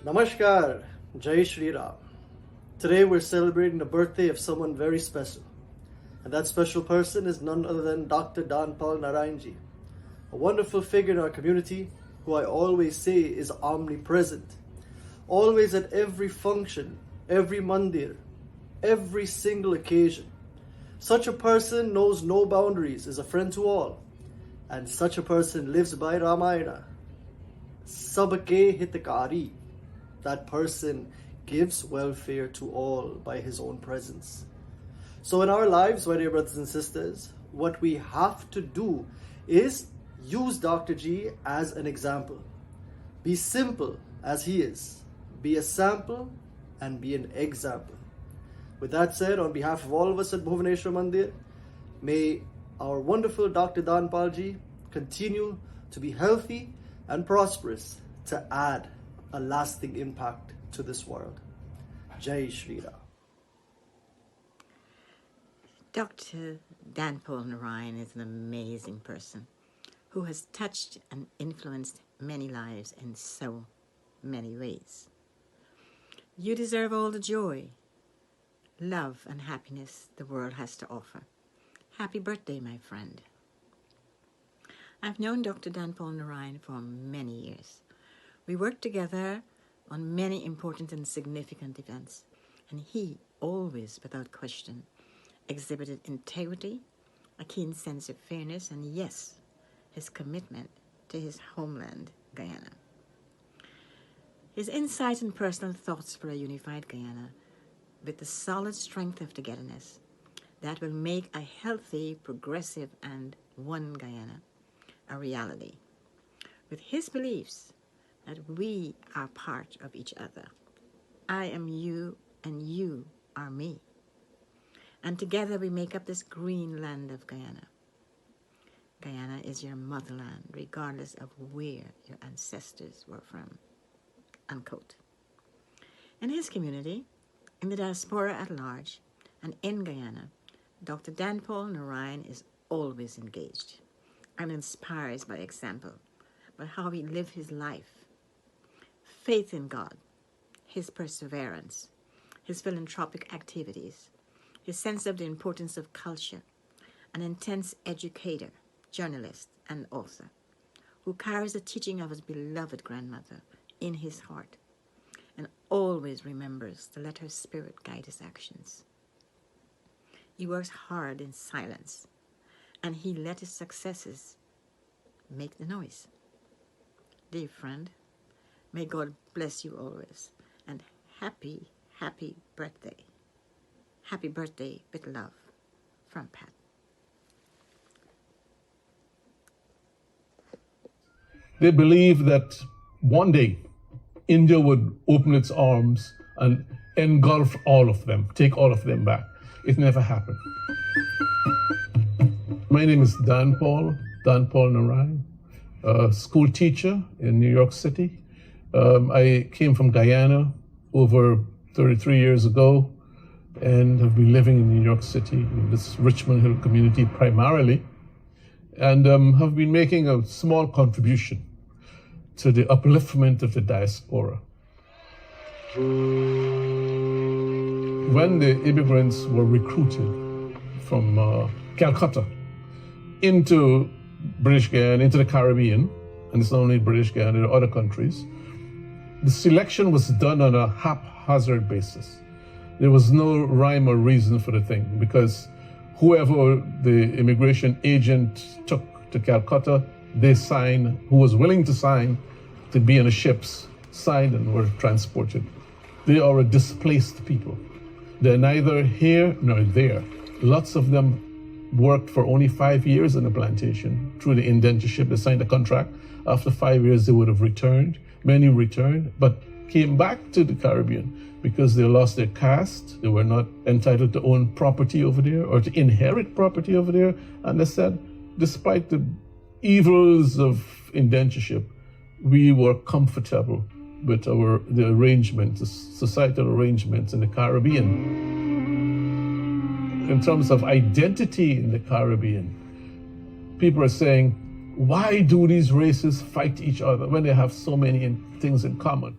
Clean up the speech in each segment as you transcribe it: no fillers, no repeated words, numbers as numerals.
Namaskar, Jai Shri Ram. Today we're celebrating the birthday of someone very special. And that special person is none other than Dr. Dhanpaul Narine, a wonderful figure in our community who I always say is omnipresent. Always at every function, every Mandir, every single occasion. Such a person knows no boundaries, is a friend to all. And such a person lives by Ramayana. Sabke hitakari. That person gives welfare to all by his own presence. So in our lives, my dear brothers and sisters, what we have to do is use Dr. G as an example. Be simple as he is. Be a sample and be an example. With that said, on behalf of all of us at Bhuvaneshwar Mandir, may our wonderful Dr. Dhanpaul Ji continue to be healthy and prosperous to add a lasting impact to this world. Jai Shri Ram. Dr. Dhanpaul Narine is an amazing person who has touched and influenced many lives in so many ways. You deserve all the joy, love, and happiness the world has to offer. Happy birthday, my friend. I've known Dr. Dhanpaul Narine for many years. We worked together on many important and significant events, and he always, without question, exhibited integrity, a keen sense of fairness, and yes, his commitment to his homeland, Guyana. His insight and personal thoughts for a unified Guyana with the solid strength of togetherness that will make a healthy, progressive, and one Guyana a reality. With his beliefs that we are part of each other. I am you and you are me. And together we make up this green land of Guyana. Guyana is your motherland, regardless of where your ancestors were from. Unquote. In his community, in the diaspora at large, and in Guyana, Dr. Dhanpaul Narine is always engaged and inspires by example, by how he lived his life. Faith in God, his perseverance, his philanthropic activities, his sense of the importance of culture, an intense educator, journalist, and author, who carries the teaching of his beloved grandmother in his heart, and always remembers to let her spirit guide his actions. He works hard in silence, and he let his successes make the noise. Dear friend, may God bless you always, and happy, happy birthday. Happy birthday with love from Pat. They believe that one day India would open its arms and engulf all of them, take all of them back. It never happened. My name is Dhanpaul Narine, a school teacher in New York City. I came from Guyana over 33 years ago and have been living in New York City, in this Richmond Hill community primarily, and have been making a small contribution to the upliftment of the diaspora. When the immigrants were recruited from Calcutta into British Guyana, into the Caribbean, and it's not only British Guyana, there are other countries, the selection was done on a haphazard basis. There was no rhyme or reason for the thing, because whoever the immigration agent took to Calcutta, they signed, who was willing to sign to be on the ships, signed and were transported. They are a displaced people. They're neither here nor there. Lots of them worked for only 5 years in a plantation through the indentureship. They signed a contract. After 5 years, they would have returned. Many returned, but came back to the Caribbean because they lost their caste. They were not entitled to own property over there or to inherit property over there. And they said, despite the evils of indentureship, we were comfortable with the arrangements, the societal arrangements in the Caribbean. In terms of identity in the Caribbean, people are saying, why do these races fight each other when they have so many things in common?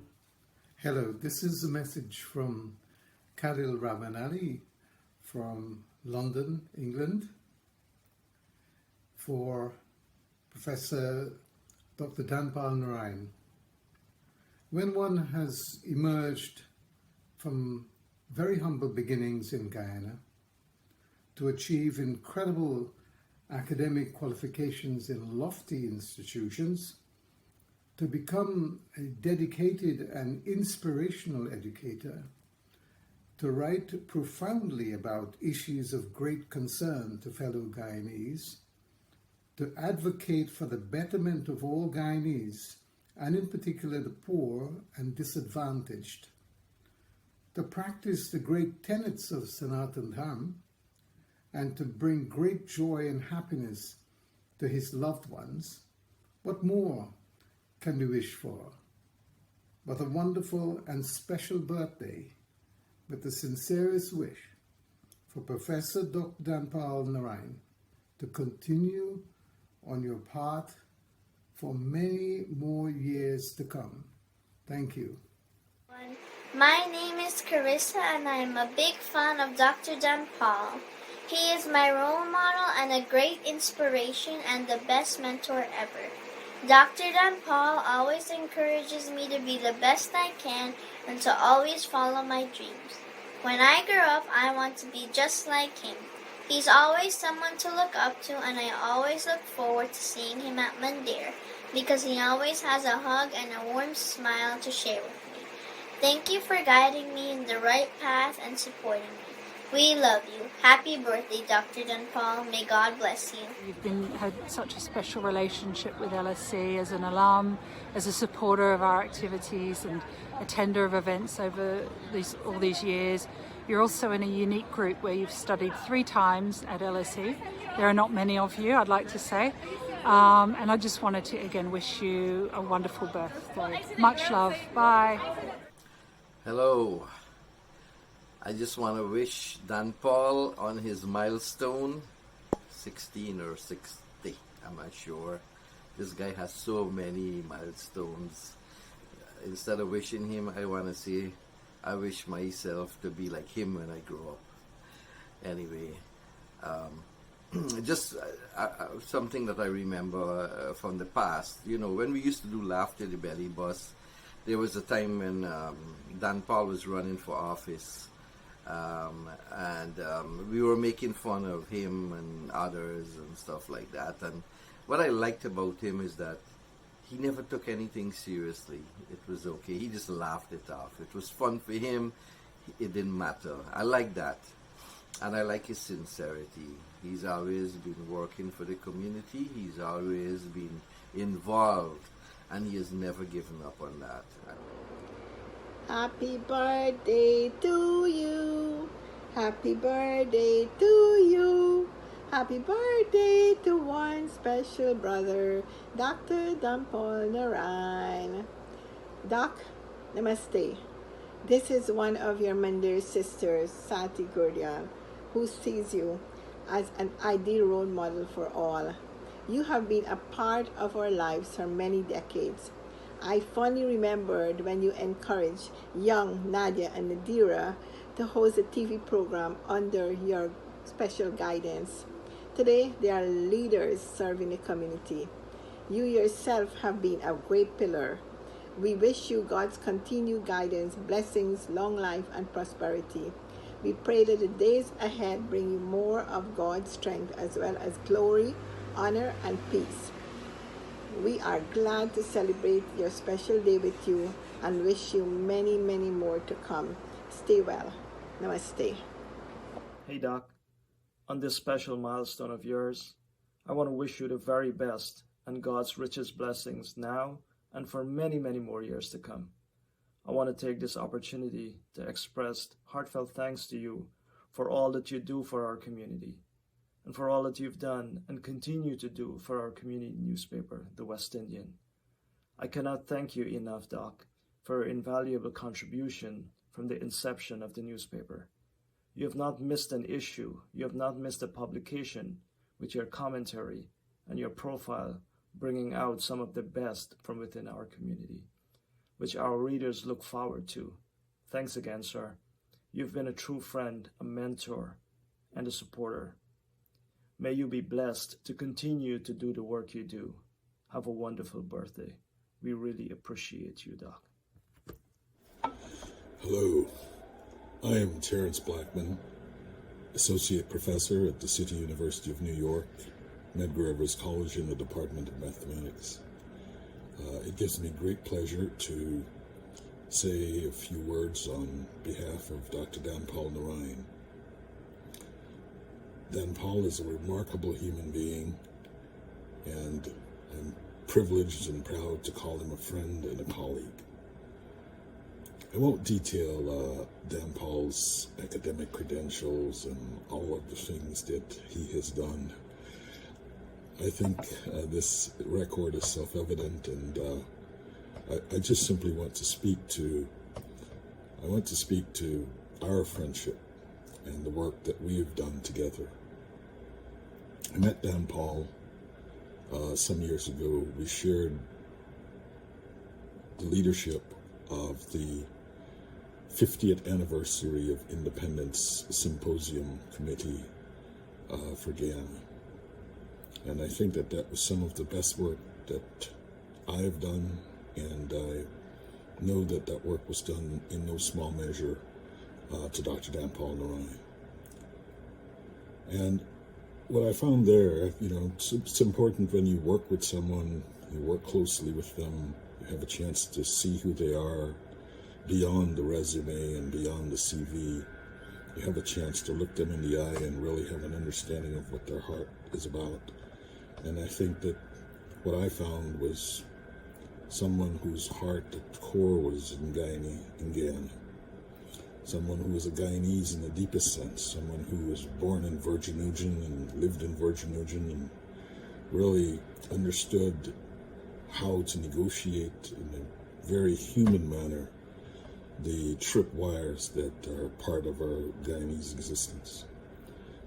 Hello, this is a message from Khalil Rahman from London, England, for Professor Dr. Dhanpaul Narine. When one has emerged from very humble beginnings in Guyana to achieve incredible academic qualifications in lofty institutions, to become a dedicated and inspirational educator, to write profoundly about issues of great concern to fellow Guyanese, to advocate for the betterment of all Guyanese, and in particular the poor and disadvantaged, to practice the great tenets of Sanatan Dham, and to bring great joy and happiness to his loved ones. What more can we wish for? What a wonderful and special birthday, with the sincerest wish for Professor Dr. Dhanpaul Narine to continue on your path for many more years to come. Thank you. My name is Karissa and I am a big fan of Dr. Dhanpaul. He is my role model and a great inspiration and the best mentor ever. Dr. Dhanpaul always encourages me to be the best I can and to always follow my dreams. When I grow up, I want to be just like him. He's always someone to look up to, and I always look forward to seeing him at Mandir because he always has a hug and a warm smile to share with me. Thank you for guiding me in the right path and supporting me. We love you. Happy birthday, Dr. Dhanpaul. May God bless you. You've had such a special relationship with LSE as an alum, as a supporter of our activities and attender of events over all these years. You're also in a unique group where you've studied 3 times at LSE. There are not many of you, I'd like to say. And I just wanted to again wish you a wonderful birthday. Much love. Bye. Hello. I just want to wish Dhanpaul on his milestone, 16 or 60, I'm not sure. This guy has so many milestones. Instead of wishing him, I want to say, I wish myself to be like him when I grow up. Anyway, just something that I remember from the past. You know, when we used to do Laughter the Belly Bus, there was a time when Dhanpaul was running for office. We were making fun of him and others and stuff like that. And what I liked about him is that he never took anything seriously. It was okay. He just laughed it off. It was fun for him. It didn't matter. I like that. And I like his sincerity. He's always been working for the community. He's always been involved. And he has never given up on that. Happy birthday to you. Happy birthday to you. Happy birthday to one special brother, Dr. Dhanpaul Narine. Doc, namaste. This is one of your Mandir sisters, Sati Gurdial, who sees you as an ideal role model for all. You have been a part of our lives for many decades. I fondly remembered when you encouraged young Nadia and Nadira to host a TV program under your special guidance. Today, they are leaders serving the community. You yourself have been a great pillar. We wish you God's continued guidance, blessings, long life, and prosperity. We pray that the days ahead bring you more of God's strength as well as glory, honor, and peace. We are glad to celebrate your special day with you and wish you many, many more to come. Stay well. Namaste. Hey Doc, on this special milestone of yours, I want to wish you the very best and God's richest blessings now and for many, many more years to come. I want to take this opportunity to express heartfelt thanks to you for all that you do for our community, and for all that you've done and continue to do for our community newspaper, The West Indian. I cannot thank you enough, Doc, for your invaluable contribution from the inception of the newspaper. You have not missed an issue, you have not missed a publication with your commentary and your profile bringing out some of the best from within our community. which our readers look forward to. Thanks again, sir. You've been a true friend, a mentor, and a supporter. May you be blessed to continue to do the work you do. Have a wonderful birthday. We really appreciate you, Doc. Hello, I am Terrence Blackman, Associate Professor at the City University of New York, Medgar College in the Department of Mathematics. It gives me great pleasure to say a few words on behalf of Dr. Dhanpaul Narine. Dhanpaul is a remarkable human being, and I'm privileged and proud to call him a friend and a colleague. I won't detail Dhanpaul's academic credentials and all of the things that he has done. I think this record is self-evident, and I just simply want to speak to our friendship and the work that we have done together. I met Dhanpaul some years ago. We shared the leadership of the 50th anniversary of Independence Symposium Committee for Guyana. And I think that that was some of the best work that I have done, and I know that that work was done in no small measure to Dr. Dhanpaul Narine. And what I found there, it's important when you work with someone, you work closely with them, you have a chance to see who they are beyond the resume and beyond the CV. You have a chance to look them in the eye and really have an understanding of what their heart is about. And I think that what I found was someone whose heart at the core was in Guyana. Someone who was a Guyanese in the deepest sense, someone who was born in Virgin Nugent and lived in Virgin Nugent and really understood how to negotiate in a very human manner the tripwires that are part of our Guyanese existence.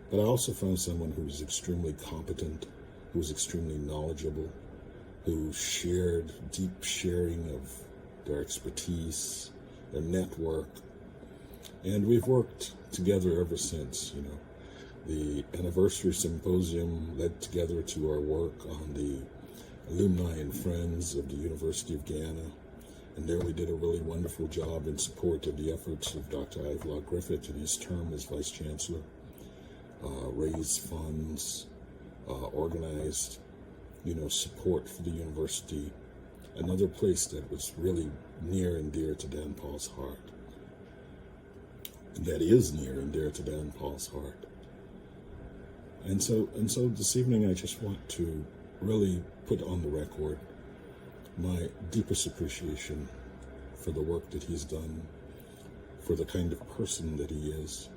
But I also found someone who was extremely competent, who was extremely knowledgeable, who shared deep sharing of their expertise, their network. And we've worked together ever since. The anniversary symposium led together to our work on the alumni and friends of the University of Guyana. And there we did a really wonderful job in support of the efforts of Dr. Ivelaw Griffith in his term as Vice Chancellor. Raised funds, organized, support for the university. Another place that was really near and dear to Dhanpaul's heart. That is near and dear to Dhanpaul's heart. And so this evening I just want to really put on the record my deepest appreciation for the work that he's done, for the kind of person that he is.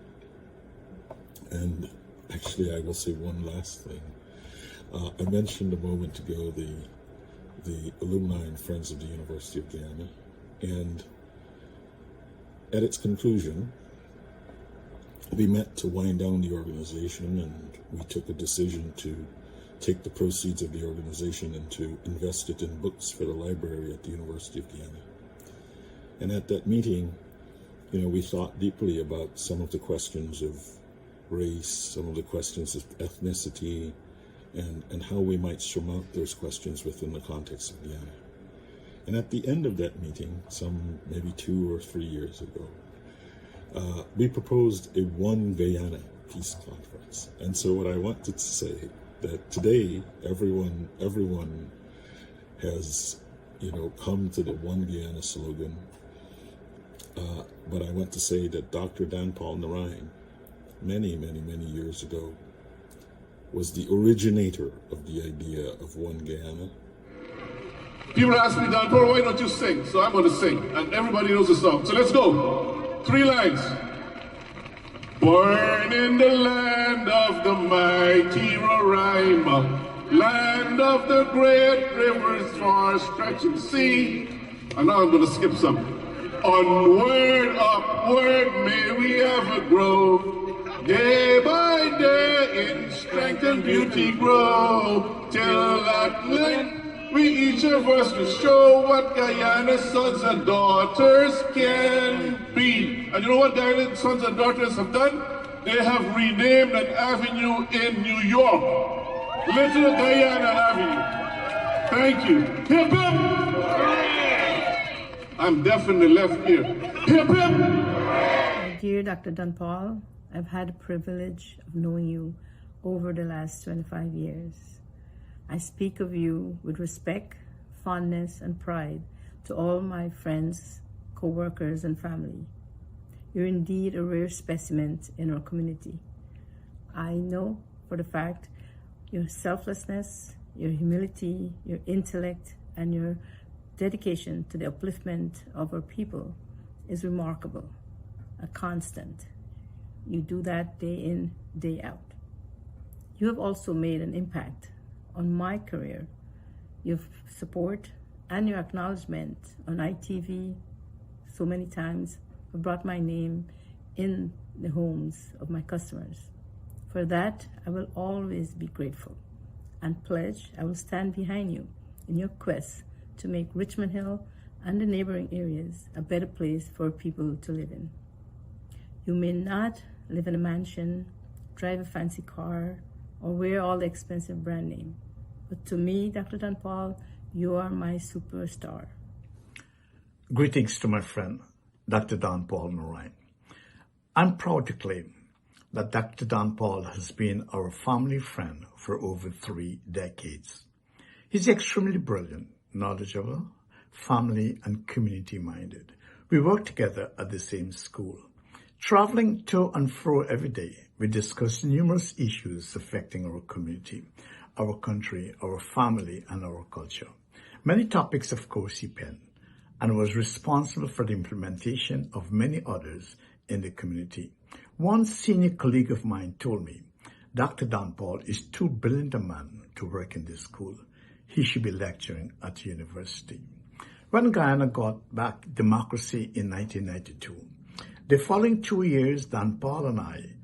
And actually I will say one last thing. I mentioned a moment ago the alumni and friends of the University of Guyana, and at its conclusion, we met to wind down the organization, and we took a decision to take the proceeds of the organization and to invest it in books for the library at the University of Guyana. And at that meeting, we thought deeply about some of the questions of race, some of the questions of ethnicity, and how we might surmount those questions within the context of Guyana. And at the end of that meeting, some maybe 2 or 3 years ago, we proposed a One Guyana Peace Conference. And so what I wanted to say, that today everyone has come to the One Guyana slogan, but I want to say that Dr. Dhanpaul Narine, many years ago, was the originator of the idea of One Guyana. People ask me, Dhanpaul, why don't you sing? So I'm going to sing, and everybody knows the song. So let's go. 3 lines. Born in the land of the mighty Roraima, land of the great rivers, far stretching sea. And now I'm going to skip some. Onward, upward, may we ever grow. Day by day in strength and beauty grow, till at length we each of us will show what Guyana's sons and daughters can be. And you know what Guyana's sons and daughters have done? They have renamed an avenue in New York, Little Guyana Avenue. Thank you. Hip hip! I'm definitely left here. Hip hip! Dear Dr. Dhanpaul, I've had the privilege of knowing you over the last 25 years. I speak of you with respect, fondness, and pride to all my friends, co-workers, and family. You're indeed a rare specimen in our community. I know for the fact your selflessness, your humility, your intellect, and your dedication to the upliftment of our people is remarkable, a constant. You do that day in, day out. You have also made an impact on my career. Your support and your acknowledgement on ITV so many times have brought my name in the homes of my customers. For that, I will always be grateful and pledge I will stand behind you in your quest to make Richmond Hill and the neighboring areas a better place for people to live in. You may not live in a mansion, drive a fancy car, or wear all the expensive brand name, but to me, Dr. Dhanpaul, you are my superstar. Greetings to my friend, Dr. Dhanpaul Narine. I'm proud to claim that Dr. Dhanpaul has been our family friend for over 3 decades. He's extremely brilliant, knowledgeable, family and community-minded. We work together at the same school. Traveling to and fro every day, we discuss numerous issues affecting our community, our country, our family, and our culture. Many topics, of course, he penned, and was responsible for the implementation of many others in the community. One senior colleague of mine told me, Dr. Dhanpaul is too brilliant a man to work in this school. He should be lecturing at university. When Guyana got back democracy in 1992, the following 2 years, Dhanpaul and I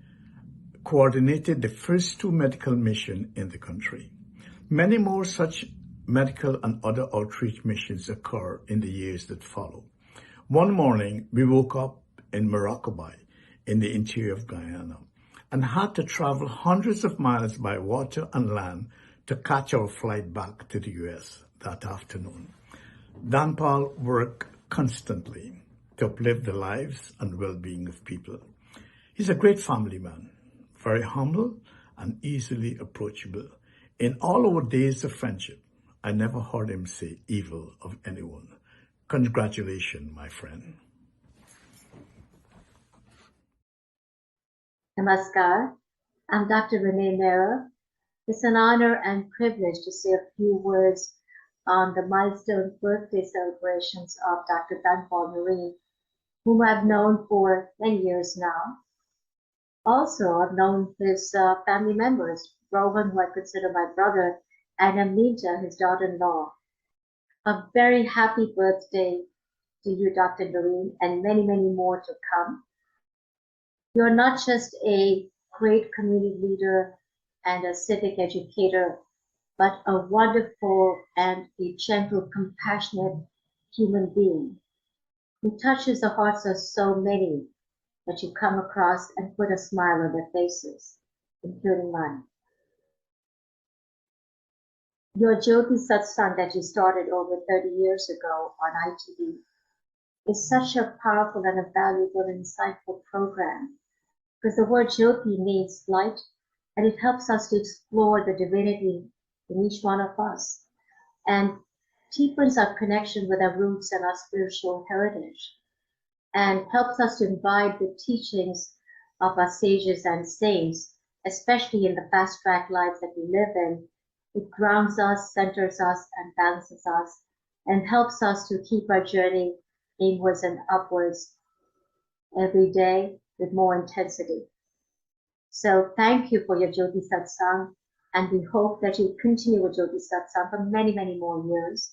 coordinated the first 2 medical missions in the country. Many more such medical and other outreach missions occur in the years that follow. One morning, we woke up in Morocco Bay in the interior of Guyana and had to travel hundreds of miles by water and land to catch our flight back to the US that afternoon. Dhanpaul worked constantly to uplift the lives and well-being of people. He's a great family man, very humble and easily approachable. In all our days of friendship, I never heard him say evil of anyone. Congratulations, my friend. Namaskar. I'm Dr. Renee Mera. It's an honor and privilege to say a few words on the milestone birthday celebrations of Dr. Dhanpaul Narine, whom I've known for many years now. Also, I've known his family members, Bhavan, who I consider my brother, and Amita, his daughter-in-law. A very happy birthday to you, Dr. Narine, and many, many more to come. You're not just a great community leader and a civic educator, but a wonderful and a gentle, compassionate human being who touches the hearts of so many that you come across and put a smile on their faces, including mine. Your Jyoti Satsang that you started over 30 years ago on ITV is such a powerful and a valuable and insightful program, because the word Jyoti means light, and it helps us to explore the divinity in each one of us and deepens our connection with our roots and our spiritual heritage, and helps us to imbibe the teachings of our sages and saints, especially in the fast-track lives that we live in. It grounds us, centers us, and balances us, and helps us to keep our journey inwards and upwards every day with more intensity. So thank you for your Jyoti Satsang, and we hope that you continue with Jyoti Satsang for many, many more years,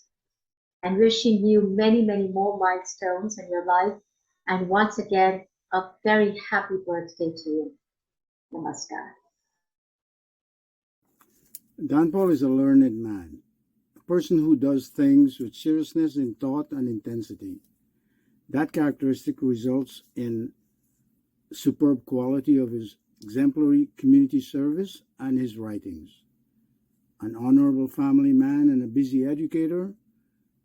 and wishing you many, many more milestones in your life. And once again, a very happy birthday to you. Namaskar. Dhanpaul is a learned man person who does things with seriousness in thought and intensity. That characteristic results in superb quality of his exemplary community service and his writings. An honorable family man and a busy educator,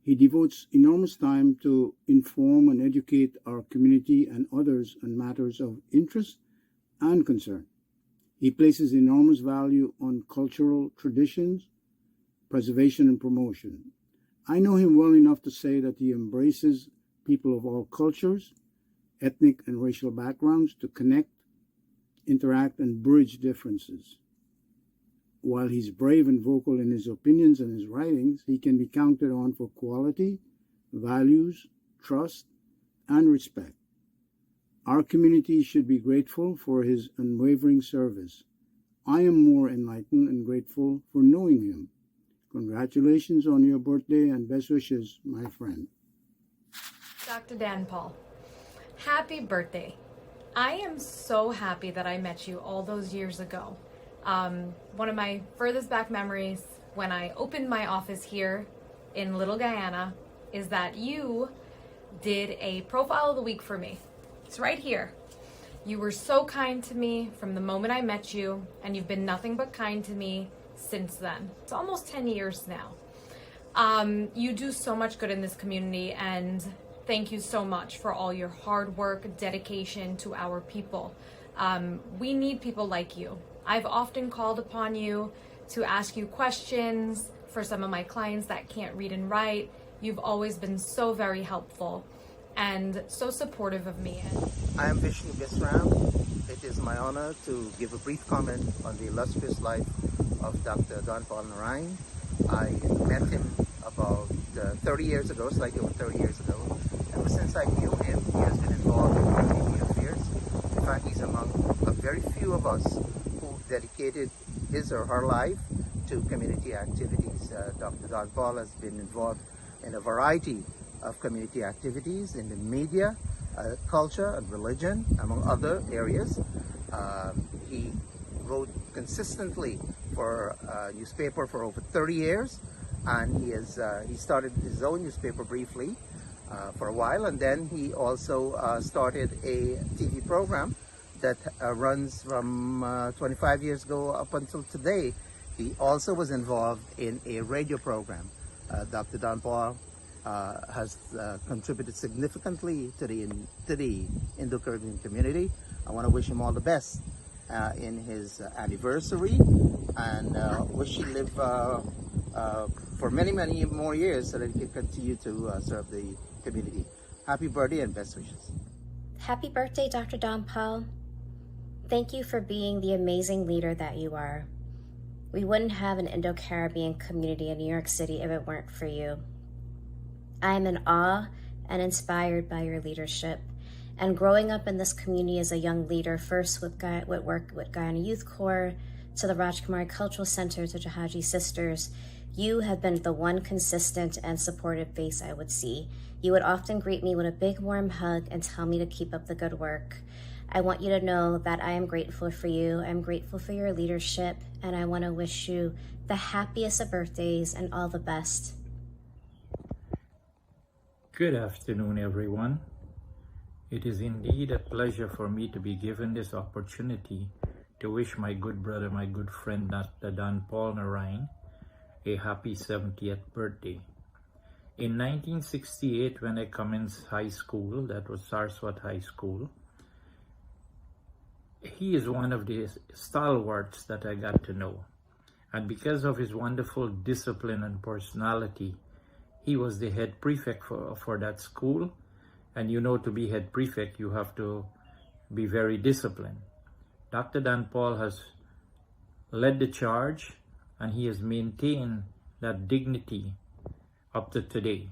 he devotes enormous time to inform and educate our community and others on matters of interest and concern. He places enormous value on cultural traditions, preservation and promotion. I know him well enough to say that he embraces people of all cultures, ethnic and racial backgrounds to connect, interact, and bridge differences. While he's brave and vocal in his opinions and his writings, he can be counted on for quality, values, trust, and respect. Our community should be grateful for his unwavering service. I am more enlightened and grateful for knowing him. Congratulations on your birthday and best wishes, my friend. Dr. Dhanpaul, happy birthday. I am so happy that I met you all those years ago. One of my furthest back memories when I opened my office here in Little Guyana is that you did a profile of the week for me. It's right here. You were so kind to me from the moment I met you, and you've been nothing but kind to me since then. It's almost 10 years now. You do so much good in this community, and thank you so much for all your hard work, dedication to our people. We need people like you. I've often called upon you to ask you questions for some of my clients that can't read and write. You've always been so very helpful and so supportive of me. I am Vishnu Bisram. It is my honor to give a brief comment on the illustrious life of Dr. Dhanpaul Narine. I met him about 30 years ago, slightly over 30 years ago. Ever since I knew him, he has been involved in community affairs. In fact, he's among a very few of us who dedicated his or her life to community activities. Dr. Dhanpaul has been involved in a variety of community activities in the media, culture and religion, among other areas. He wrote consistently for a newspaper for over 30 years, and he started his own newspaper briefly for a while, and then he also started a TV program that runs from 25 years ago up until today. He also was involved in a radio program. Dr. Dhanpaul has contributed significantly to the Indo-Caribbean community. I want to wish him all the best in his anniversary, and wish he live for many, many more years so that he can continue to serve the community. Happy birthday and best wishes. Happy birthday, Dr. Dhanpaul. Thank you for being the amazing leader that you are. We wouldn't have an Indo-Caribbean community in New York City if it weren't for you. I am in awe and inspired by your leadership. And growing up in this community as a young leader, first with work with Guyana Youth Corps, to the Rajkumari Cultural Center, to Jahaji Sisters, you have been the one consistent and supportive face I would see. You would often greet me with a big warm hug and tell me to keep up the good work. I want you to know that I am grateful for you. I'm grateful for your leadership, and I want to wish you the happiest of birthdays and all the best. Good afternoon, everyone. It is indeed a pleasure for me to be given this opportunity to wish my good brother, my good friend, Dr. Dhanpaul Narine, a happy 70th birthday. In 1968, when I commenced high school, that was Saraswat High School, he is one of the stalwarts that I got to know. And because of his wonderful discipline and personality, he was the head prefect for that school. And you know, to be head prefect, you have to be very disciplined. Dr. Dhanpaul has led the charge, and he has maintained that dignity up to today,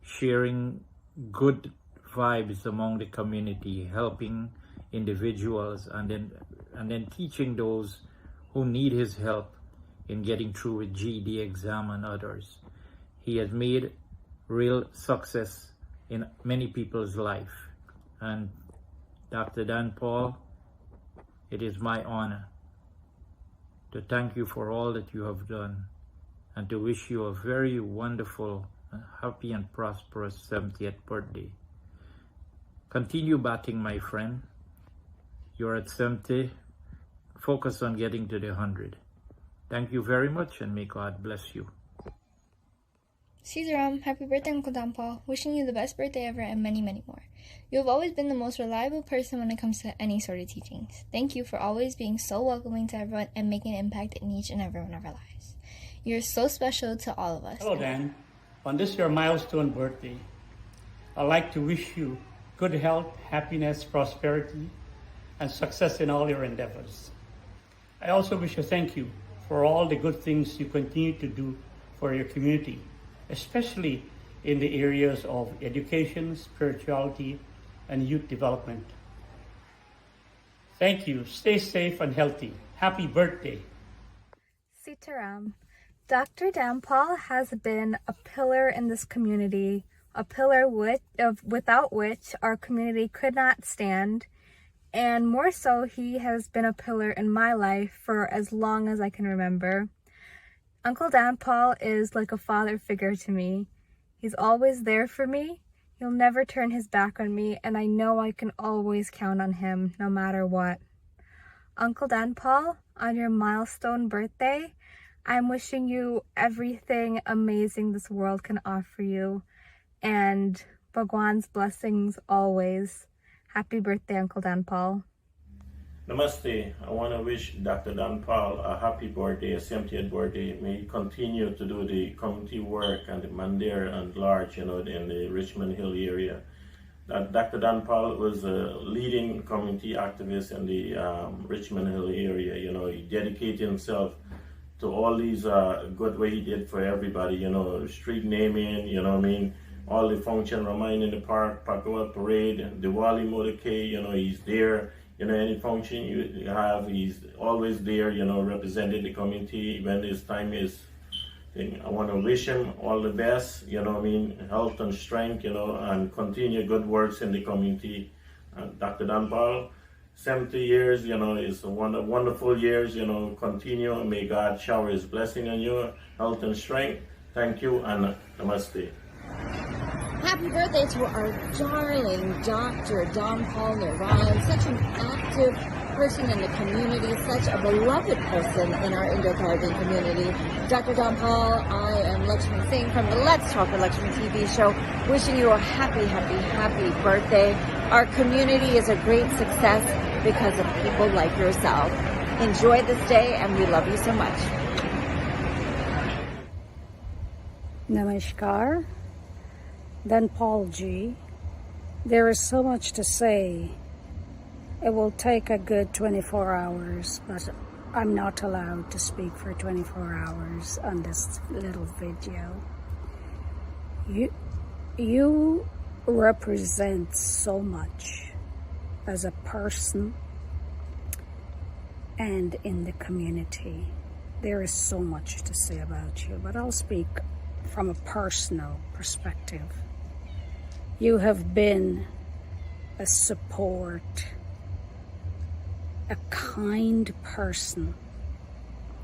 sharing good vibes among the community, helping individuals, and then teaching those who need his help in getting through with GED exam and others. He has made real success in many people's life. And Dr. Dhanpaul, it is my honor to thank you for all that you have done and to wish you a very wonderful, happy and prosperous 70th birthday. Continue batting, my friend. You're at 70. Focus on getting to the 100. Thank you very much, and may God bless you. Caesarum, happy birthday, Uncle Dhanpaul. Wishing you the best birthday ever and many, many more. You have always been the most reliable person when it comes to any sort of teachings. Thank you for always being so welcoming to everyone and making an impact in each and every one of our lives. You're so special to all of us. Hello, Dan. On this your milestone birthday, I'd like to wish you good health, happiness, prosperity, and success in all your endeavors. I also wish to thank you for all the good things you continue to do for your community, especially in the areas of education, spirituality, and youth development. Thank you. Stay safe and healthy. Happy birthday. Sitaram, Dr. Dhanpaul has been a pillar in this community, a pillar without which our community could not stand. And more so, he has been a pillar in my life for as long as I can remember. Uncle Dhanpaul is like a father figure to me. He's always there for me. He'll never turn his back on me, and I know I can always count on him no matter what. Uncle Dhanpaul, on your milestone birthday, I'm wishing you everything amazing this world can offer you, and Bhagwan's blessings always. Happy birthday, Uncle Dhanpaul. Namaste. I want to wish Dr. Dhanpaul a happy birthday, a 70th birthday. May he continue to do the community work and the Mandir and large, in the Richmond Hill area. Dr. Dhanpaul was a leading community activist in the Richmond Hill area. He dedicated himself to all these good way he did for everybody. Street naming, all the function, Rahman in the park, Pakawat Parade, Diwali motorcade, he's there. Any function you have, he's always there, representing the community when his time is. I want to wish him all the best, health and strength, and continue good works in the community. Dr. Dhanpaul, 70 years, is wonderful years, continue, and may God shower his blessing on you, health and strength. Thank you, and namaste. Happy birthday to our darling Dr. Dhanpaul Narine, such an active person in the community, such a beloved person in our Indo-Caribbean community. Dr. Dhanpaul, I am Lakshmi Singh from the Let's Talk with Lakshmi TV show, wishing you a happy, happy, happy birthday. Our community is a great success because of people like yourself. Enjoy this day, and we love you so much. Namaskar. Dhanpaul ji, there is so much to say. It will take a good 24 hours, but I'm not allowed to speak for 24 hours on this little video. You represent so much as a person and in the community. There is so much to say about you, but I'll speak from a personal perspective. You have been a support, a kind person,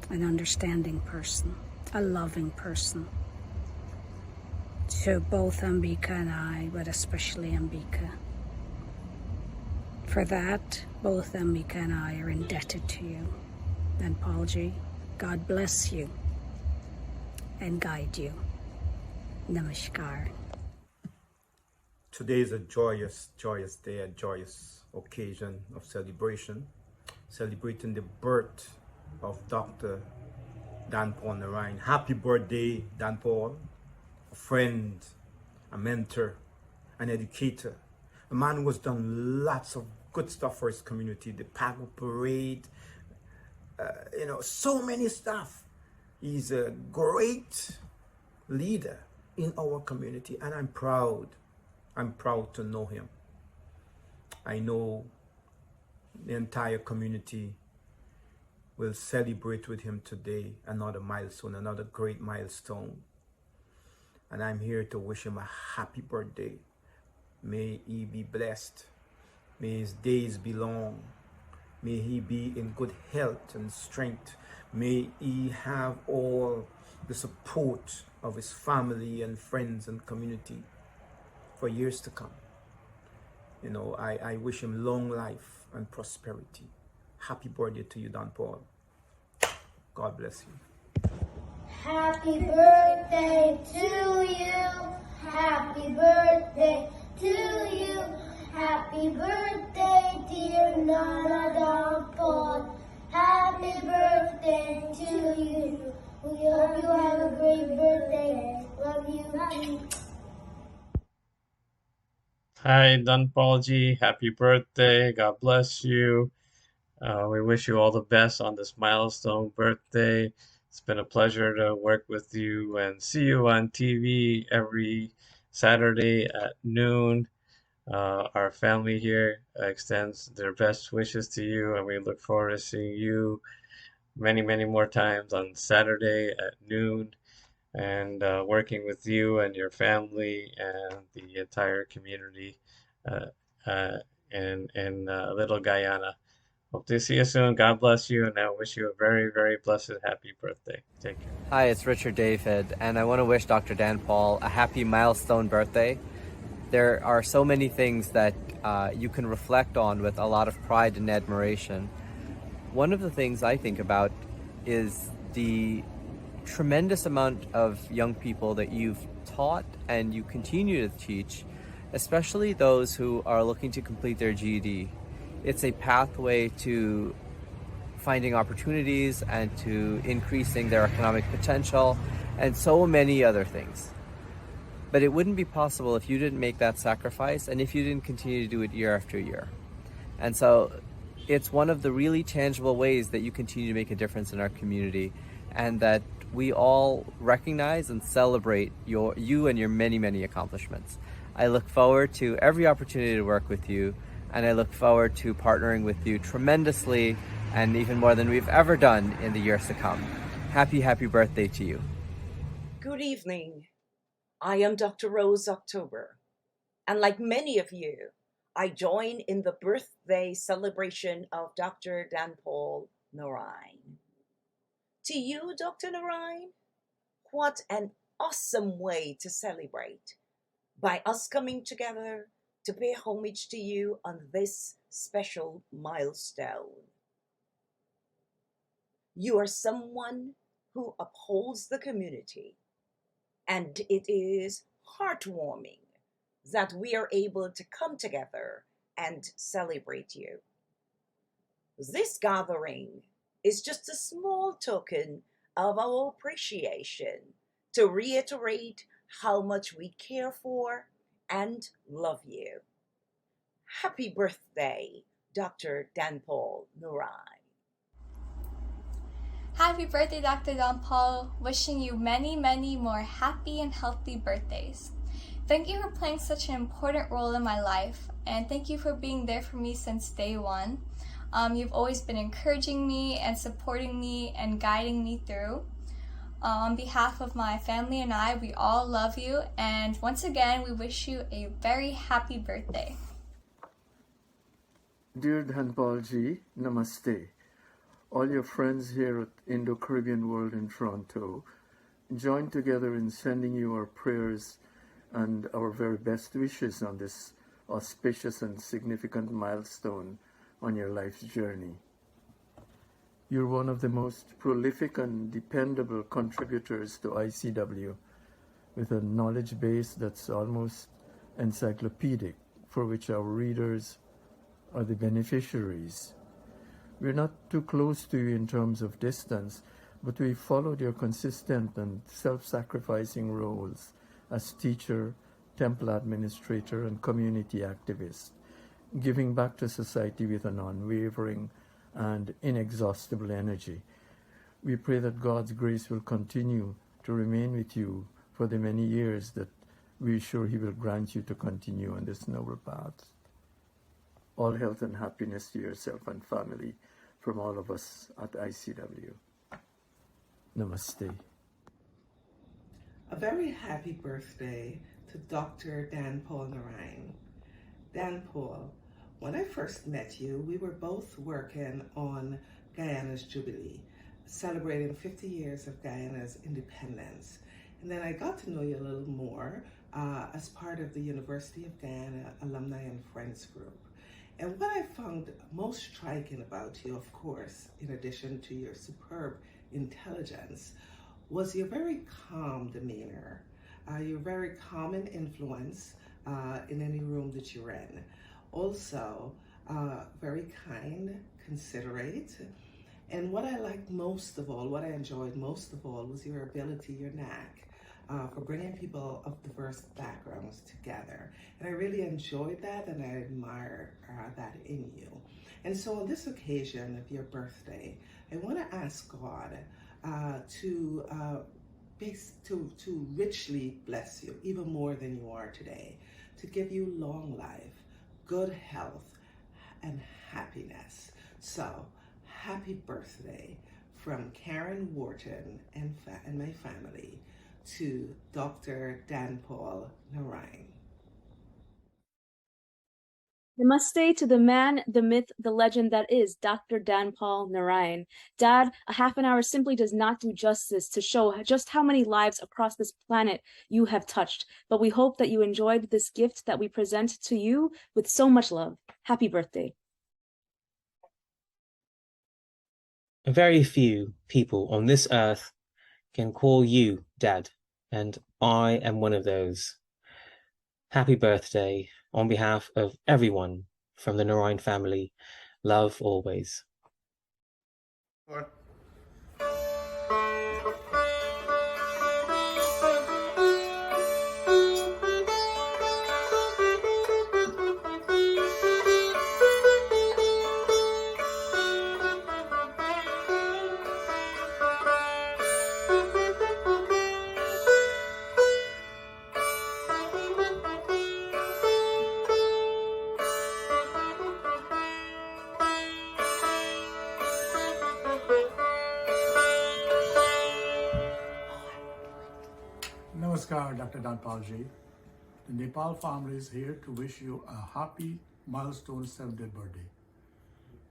an understanding person, a loving person to both Ambika and I, but especially Ambika. For that, both Ambika and I are indebted to you. Dhanpaul ji, God bless you and guide you. Namaskar. Today is a joyous, joyous day, a joyous occasion of celebration, celebrating the birth of Dr. Dhanpaul Narine. Happy birthday, Dhanpaul, a friend, a mentor, an educator, a man who has done lots of good stuff for his community, the Pago Parade, so many stuff. He's a great leader in our community, and I'm proud to know him. I know the entire community will celebrate with him today, another milestone, another great milestone. And I'm here to wish him a happy birthday. May he be blessed. May his days be long. May he be in good health and strength. May he have all the support of his family and friends and community for years to come. You know, I wish him long life and prosperity. Happy birthday to you, Dhanpaul. God bless you. Happy birthday to you. Happy birthday to you. Happy birthday, dear Nana Dhanpaul. Happy birthday to you. We hope you have a great birthday. Love you. Hi, Dhanpaul ji. Happy birthday. God bless you. We wish you all the best on this milestone birthday. It's been a pleasure to work with you and see you on TV every Saturday at noon. Our family here extends their best wishes to you, and we look forward to seeing you many, many more times on Saturday at noon, and working with you and your family and the entire community in Little Guyana. Hope to see you soon. God bless you, and I wish you a very, very blessed, happy birthday. Take care. Hi, it's Richard David, and I want to wish Dr. Dhanpaul a happy milestone birthday. There are so many things that you can reflect on with a lot of pride and admiration. One of the things I think about is the tremendous amount of young people that you've taught and you continue to teach, especially those who are looking to complete their GED. It's a pathway to finding opportunities and to increasing their economic potential and so many other things. But it wouldn't be possible if you didn't make that sacrifice and if you didn't continue to do it year after year. And so it's one of the really tangible ways that you continue to make a difference in our community, and that we all recognize and celebrate you and your many, many accomplishments. I look forward to every opportunity to work with you, and I look forward to partnering with you tremendously, and even more than we've ever done in the years to come. Happy, happy birthday to you. Good evening. I am Dr. Rose October, and like many of you, I join in the birthday celebration of Dr. Dhanpaul Narine. To you, Dr. Narine, what an awesome way to celebrate, by us coming together to pay homage to you on this special milestone. You are someone who upholds the community, and it is heartwarming that we are able to come together and celebrate you. This gathering is just a small token of our appreciation to reiterate how much we care for and love you. Happy birthday, Dr. Dhanpaul Narine. Happy birthday, Dr. Dhanpaul. Wishing you many, many more happy and healthy birthdays. Thank you for playing such an important role in my life, and thank you for being there for me since day one. You've always been encouraging me and supporting me and guiding me through. On behalf of my family and I, we all love you, and once again, we wish you a very happy birthday. Dear Dhanpaul ji, namaste. All your friends here at Indo-Caribbean World in Toronto join together in sending you our prayers and our very best wishes on this auspicious and significant milestone on your life's journey. You're one of the most prolific and dependable contributors to ICW, with a knowledge base that's almost encyclopedic, for which our readers are the beneficiaries. We're not too close to you in terms of distance, but we followed your consistent and self-sacrificing roles as teacher, temple administrator, and community activist, giving back to society with an unwavering and inexhaustible energy. We pray that God's grace will continue to remain with you for the many years that we're sure He will grant you to continue on this noble path. All health and happiness to yourself and family from all of us at ICW. Namaste. A very happy birthday to Dr. Dhanpaul Narine. Dhanpaul, when I first met you, we were both working on Guyana's Jubilee, celebrating 50 years of Guyana's independence. And then I got to know you a little more as part of the University of Guyana Alumni and Friends Group. And what I found most striking about you, of course, in addition to your superb intelligence, was your very calm demeanor, your very calm in influence in any room that you're in. Also, very kind, considerate. And what I liked most of all, what I enjoyed most of all, was your ability, your knack for bringing people of diverse backgrounds together. And I really enjoyed that, and I admire that in you. And so on this occasion of your birthday, I want to ask God to richly bless you, even more than you are today, to give you long life, good health, and happiness. So, happy birthday from Karen Wharton and my family to Dr. Dhanpaul Narine. Namaste to the man, the myth, the legend that is Dr. Dhanpaul Narine. Dad, a half an hour simply does not do justice to show just how many lives across this planet you have touched, but we hope that you enjoyed this gift that we present to you with so much love. Happy birthday. Very few people on this earth can call you Dad, and I am one of those. Happy birthday on behalf of everyone from the Narine family. Love always. Namaskar, Dr. Dhanpaul ji. The Nepal family is here to wish you a happy milestone 70th birthday.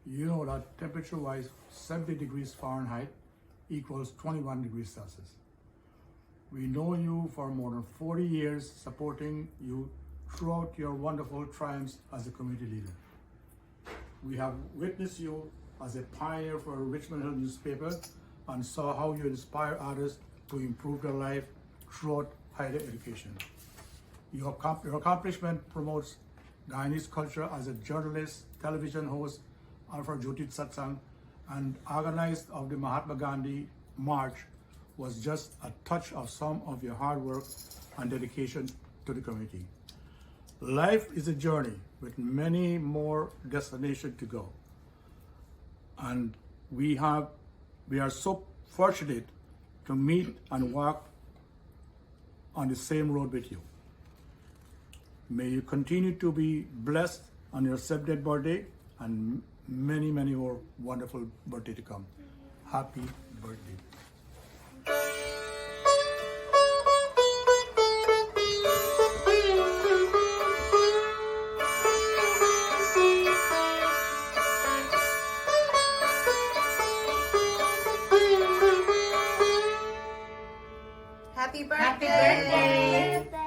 You know that temperature-wise, 70 degrees Fahrenheit equals 21 degrees Celsius. We know you for more than 40 years, supporting you throughout your wonderful triumphs as a community leader. We have witnessed you as a pioneer for Richmond Hill newspaper and saw how you inspire others to improve their life throughout higher education. Your accomplishment promotes Guyanese culture as a journalist, television host, for Jyoti Satsang, and organized of the Mahatma Gandhi March was just a touch of some of your hard work and dedication to the community. Life is a journey with many more destinations to go. And we are so fortunate to meet and walk on the same road with you. May you continue to be blessed on your 70th birthday and many, many more wonderful birthdays to come. Happy birthday. Happy birthday! Happy birthday!